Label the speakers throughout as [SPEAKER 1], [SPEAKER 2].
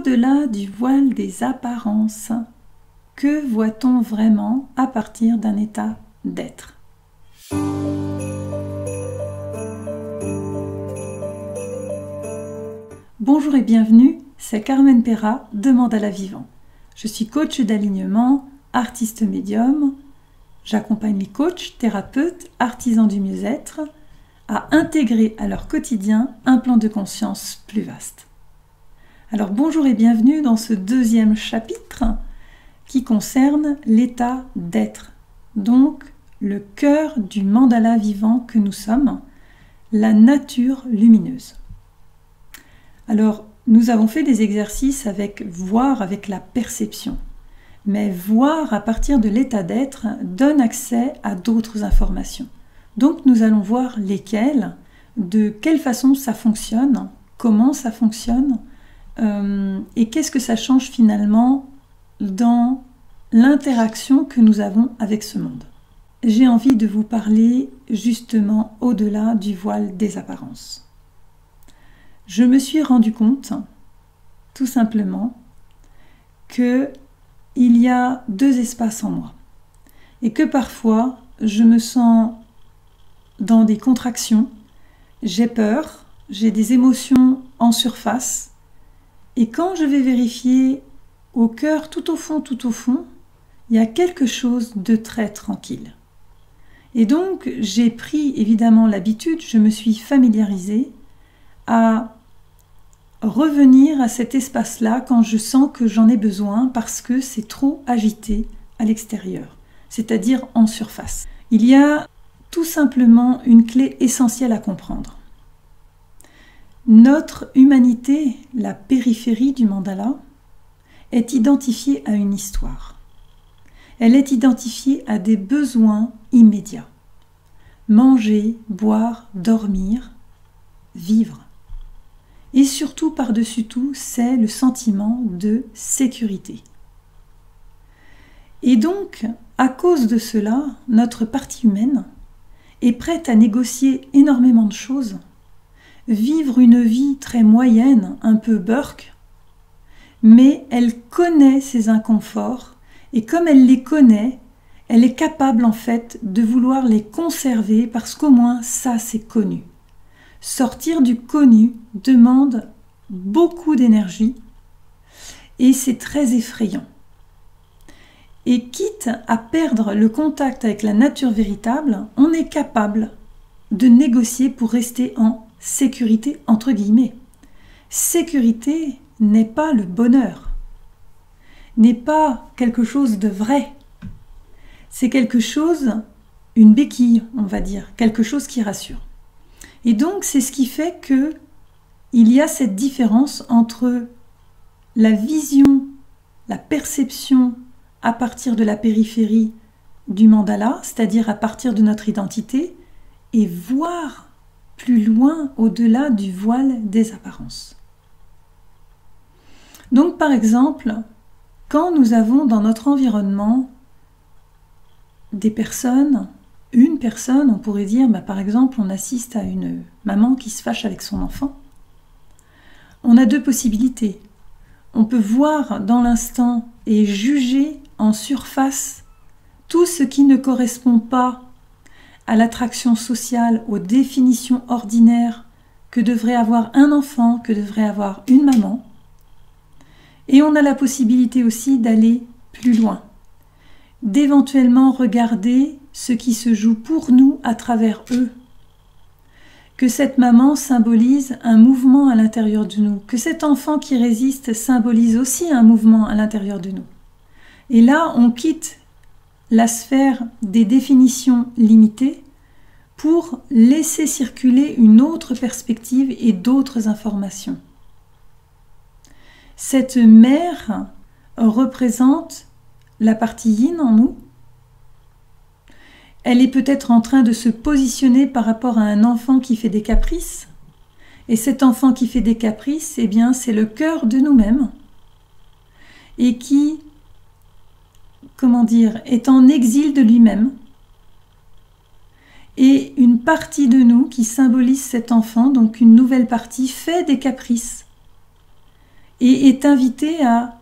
[SPEAKER 1] Au-delà du voile des apparences, que voit-on vraiment à partir d'un état d'être? Bonjour et bienvenue, c'est Carmen Perra de Mandala Vivant. Je suis coach d'alignement, artiste médium. J'accompagne les coachs, thérapeutes, artisans du mieux-être à intégrer à leur quotidien un plan de conscience plus vaste. Alors bonjour et bienvenue dans ce deuxième chapitre qui concerne l'état d'être, donc le cœur du mandala vivant que nous sommes, la nature lumineuse. Alors nous avons fait des exercices avec voir avec la perception, mais voir à partir de l'état d'être donne accès à d'autres informations. Donc nous allons voir lesquelles, de quelle façon ça fonctionne, comment ça fonctionne, et qu'est-ce que ça change finalement dans l'interaction que nous avons avec ce monde. J'ai envie de vous parler justement au-delà du voile des apparences. Je me suis rendu compte, tout simplement, qu'il y a deux espaces en moi et que parfois je me sens dans des contractions, j'ai peur, j'ai des émotions en surface. Et quand je vais vérifier au cœur, tout au fond, il y a quelque chose de très tranquille. Et donc, j'ai pris évidemment l'habitude, je me suis familiarisée à revenir à cet espace-là quand je sens que j'en ai besoin parce que c'est trop agité à l'extérieur, c'est-à-dire en surface. Il y a tout simplement une clé essentielle à comprendre. Notre humanité, la périphérie du mandala, est identifiée à une histoire. Elle est identifiée à des besoins immédiats. Manger, boire, dormir, vivre. Et surtout, par-dessus tout, c'est le sentiment de sécurité. Et donc, à cause de cela, notre partie humaine est prête à négocier énormément de choses, vivre une vie très moyenne, un peu burk, mais elle connaît ses inconforts et comme elle les connaît, elle est capable en fait de vouloir les conserver parce qu'au moins ça c'est connu. Sortir du connu demande beaucoup d'énergie et c'est très effrayant. Et quitte à perdre le contact avec la nature véritable, on est capable de négocier pour rester en sécurité entre guillemets. Sécurité n'est pas le bonheur, n'est pas quelque chose de vrai. C'est quelque chose, une béquille, on va dire, quelque chose qui rassure. Et donc c'est ce qui fait que il y a cette différence entre la vision, la perception à partir de la périphérie du mandala, c'est-à-dire à partir de notre identité, et voir plus loin au-delà du voile des apparences. Donc par exemple, quand nous avons dans notre environnement des personnes, une personne, on pourrait dire, par exemple, on assiste à une maman qui se fâche avec son enfant, on a deux possibilités. On peut voir dans l'instant et juger en surface tout ce qui ne correspond pas à l'attraction sociale, aux définitions ordinaires que devrait avoir un enfant, que devrait avoir une maman. Et on a la possibilité aussi d'aller plus loin, d'éventuellement regarder ce qui se joue pour nous à travers eux. Que cette maman symbolise un mouvement à l'intérieur de nous, que cet enfant qui résiste symbolise aussi un mouvement à l'intérieur de nous. Et là, on quitte la sphère des définitions limitées pour laisser circuler une autre perspective et d'autres informations. Cette mère représente la partie yin en nous. Elle est peut-être en train de se positionner par rapport à un enfant qui fait des caprices. Et cet enfant qui fait des caprices, eh bien, c'est le cœur de nous-mêmes. Et qui, est en exil de lui-même. Et une partie de nous qui symbolise cet enfant, donc une nouvelle partie, fait des caprices. et est invité à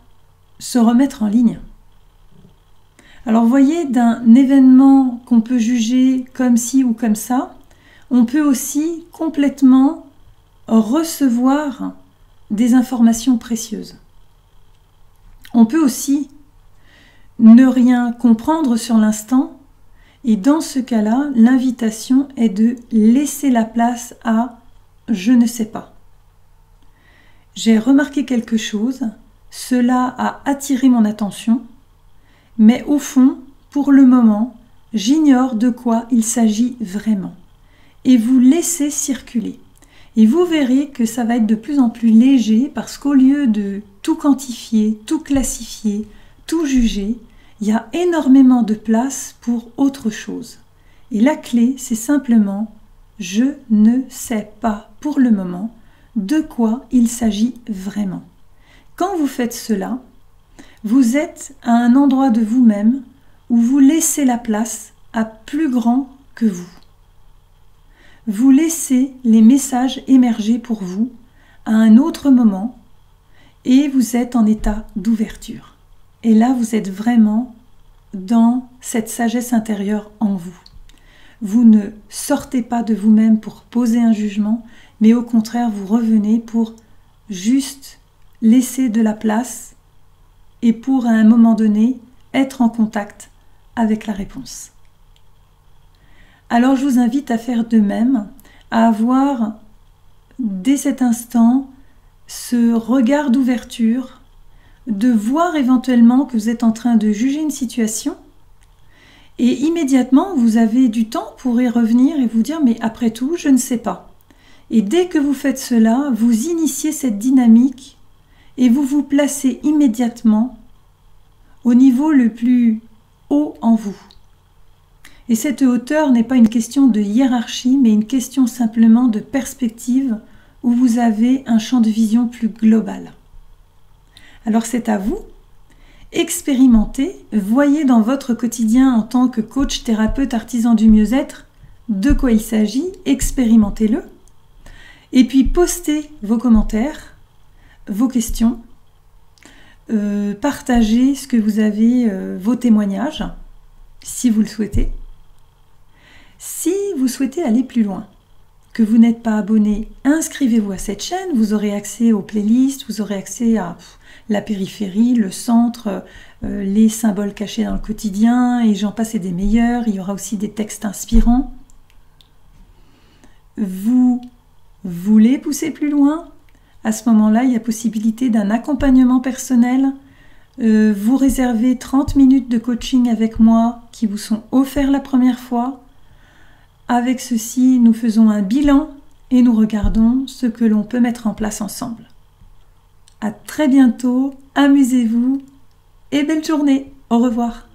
[SPEAKER 1] se remettre en ligne. Alors voyez, d'un événement qu'on peut juger comme ci ou comme ça, on peut aussi complètement recevoir des informations précieuses. On peut aussi ne rien comprendre sur l'instant, et dans ce cas-là, l'invitation est de laisser la place à « je ne sais pas ». J'ai remarqué quelque chose, cela a attiré mon attention, mais au fond, pour le moment, j'ignore de quoi il s'agit vraiment. Et vous laissez circuler. Et vous verrez que ça va être de plus en plus léger parce qu'au lieu de tout quantifier, tout classifier, tout juger, il y a énormément de place pour autre chose. Et la clé, c'est simplement « je ne sais pas pour le moment de quoi il s'agit vraiment ». Quand vous faites cela, vous êtes à un endroit de vous-même où vous laissez la place à plus grand que vous. Vous laissez les messages émerger pour vous à un autre moment et vous êtes en état d'ouverture. Et là, vous êtes vraiment dans cette sagesse intérieure en vous. Vous ne sortez pas de vous-même pour poser un jugement, mais au contraire, vous revenez pour juste laisser de la place et pour, à un moment donné, être en contact avec la réponse. Alors je vous invite à faire de même, à avoir dès cet instant ce regard d'ouverture, de voir éventuellement que vous êtes en train de juger une situation et immédiatement vous avez du temps pour y revenir et vous dire mais après tout je ne sais pas. Et dès que vous faites cela, vous initiez cette dynamique et vous vous placez immédiatement au niveau le plus haut en vous. Et cette hauteur n'est pas une question de hiérarchie, mais une question simplement de perspective où vous avez un champ de vision plus global. Alors c'est à vous, expérimentez, voyez dans votre quotidien en tant que coach, thérapeute, artisan du mieux-être, de quoi il s'agit, expérimentez-le, et puis postez vos commentaires, vos questions, partagez ce que vous avez, vos témoignages, si vous le souhaitez. Si vous souhaitez aller plus loin, que vous n'êtes pas abonné, inscrivez-vous à cette chaîne, vous aurez accès aux playlists, vous aurez accès à la périphérie, le centre, les symboles cachés dans le quotidien, et j'en passe et des meilleurs, il y aura aussi des textes inspirants. Vous voulez pousser plus loin? À ce moment-là, il y a possibilité d'un accompagnement personnel. Vous réservez 30 minutes de coaching avec moi qui vous sont offerts la première fois. Avec ceci, nous faisons un bilan et nous regardons ce que l'on peut mettre en place ensemble. À très bientôt, amusez-vous et belle journée. Au revoir.